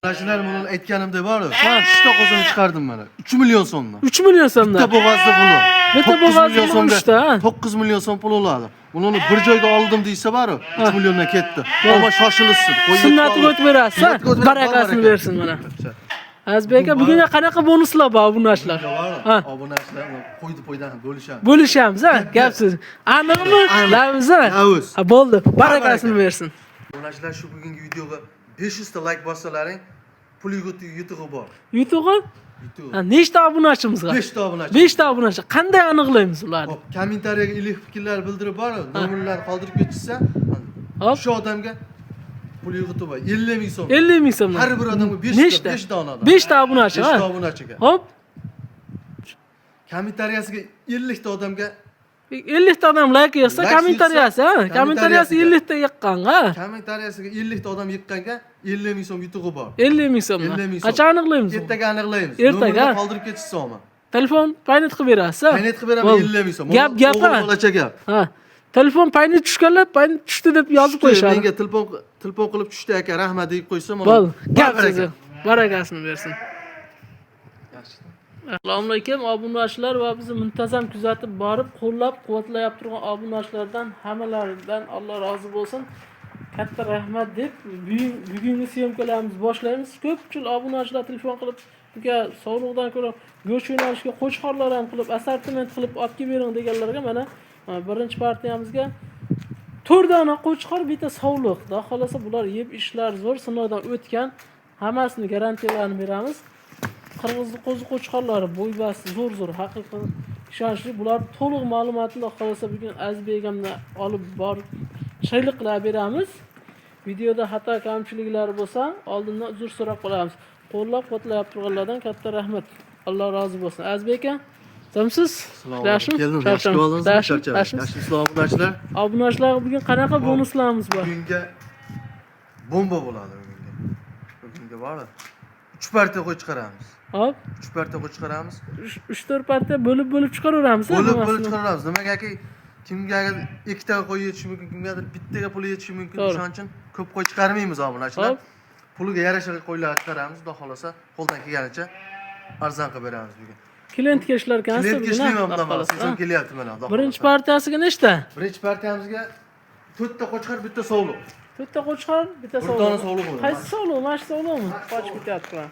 Taşlar bunun aytganimda bor. Ha, 3 qozoni chiqardim mana. 3 million so'mdan. 3 million so'mdan. Bitta bo'g'azda puli. Bitta bo'g'azda puli olishdi, ha. 9 million so'm pul oladi. Buni bir joyga oldim deysa bor, 3 milliondan ketdi. Ammo shoshilsin. Sunnatiga o'tib berasiz, ha? Barakasini bersin mana. Azbek aka, bugun qanaqa bonuslar bor obunachilar? Ha, obunachilar qo'ydan bo'lishamiz. Bo'lishamiz, ha? Gapsiz. Aniqmi? Lavz, ha? Lavz. Ha, bo'ldi. Barakasini bersin. Obunachilar shu bugungi videoga 500 ta like bossalaring, pul yutug'i bor. YouTube'ga Yutuq. ha, nechta obunachimiz bor? 5 ta obunachi. 5 ta obunachi. Qanday aniqlaymiz ularni? Hop, kommentariyaga iliq fikrlar bildirib bor, nomerlarni qoldirib ketsa, Hop. shu odamga pul yig'itib bor. 50 ming so'm. 50 ming so'm. Har bir odamga 5 Nechta? 5 dona. 5 ta obunachi, 5 ha? ta obunachiga. Hop. Kommentariyasiga 50 ta odamga 50 ta odam like yozsa, Like kommentariyasi, ha? yozsa, Kommentariyasi 50 ta yiqqan, ha? kommentariyasiga 50 ta odam yiqqanga 50 ming so'm yutug'i bor. 50 ming so'm. 50 ming so'm. Qachon aniqlaymiz? Ertaga aniqlaymiz. Ertaga? Nomerni qoldirib ketishsa olma. Telefon paynet qilib berasiz, ha? Paynet qilib beraman 50 ming so'm. Gap, ha? Bo'lacha gap. Ha. Telefon paynet tushganlar, paynet tushdi deb yozib qo'yishadi. Menga telefon qilib tushdi aka, rahmat deb qo'ysam, Bo'l, gap sizni. Barakasini bersin. Yaxshi. Assalomu alaykum obunachilar va bizni muntazam kuzatib borib, qo'llab-quvvatlab turgan obunachilardan hammalaridan Alloh rozi bo'lsin. Katta rahmat deb bugungi syomkalarimizni boshlaymiz. Ko'pchilik obunachilar telefon qilib, "Uka, sog'liqdan ko'ra go'sht yo'nalishga qo'chqorlar ham qilib, assortiment qilib olib kelib bering" deganlarga mana birinchi partiyamizga 4 dona qo'chqor, bitta sog'liq. Xudo xolasa bular yeb ishlar zo'r sinovdan o'tgan. Hammasini garantiyalarini beramiz. Qirg'izning qo'zi qo'chqorlari bo'ybasti zo'r, haqiqiy ishonchli. Bular to'liq ma'lumotni Xudo xolasa bugun Aziz begamdan olib borib shaylik qilib beramiz. Videoda xato kamchiliklari bo'lsa, oldindan uzr so'rab qolamiz. Qo'llab-quvvatlab turganlardan katta rahmat. Alloh rozi bo'lsin. Aziz beka, Jamsiz? Yaxshi bo'ldingiz. Yaxshi obunachilar. Obunachilar bugun qanaqa bonuslarimiz bor? Bugunga bomba bo'ladi bugunga. Bugunga bor. 3 partiya qo'y chiqaramiz. Hop, 3 partiya qo'y chiqaramiz. 3-4 partiya bo'lib chiqaraveramiz. Bo'lib chiqaramiz. Nimagaki kimgadir 2 ta qo'y yetishi mumkin, kimgadir bittaga pul yetishi mumkin. Shuning uchun ko'p qo'y chiqarmaymiz obunachilar. Puliga yarasha qo'ylar chiqaramiz. Xudo xolasa qo'ldan kelganicha arzon qilib beramiz bugun. Klient ishlar ekansiz. Klient ishlayman mana. Siz ham kelyapti mana. Birinchi partiyasiga nechta? Birinchi partiyamizga 4 ta qo'chqor, bitta sog'liq. 4 ta qo'chqor, bitta Bir dona sog'liq bo'ladi. Qaysi sog'liq? Mana shu sog'liqmi? Qochib ketyapti mana.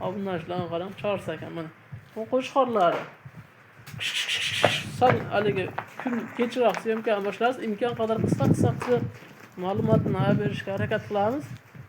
Obunachilarga qarang, chorsa ekan mana. Bu qo'chqorlari. Sal haligi kun kechroq syomkani boshlaymiz. Imkon qadar qisqa ma'lumotni berishga harakat qilamiz.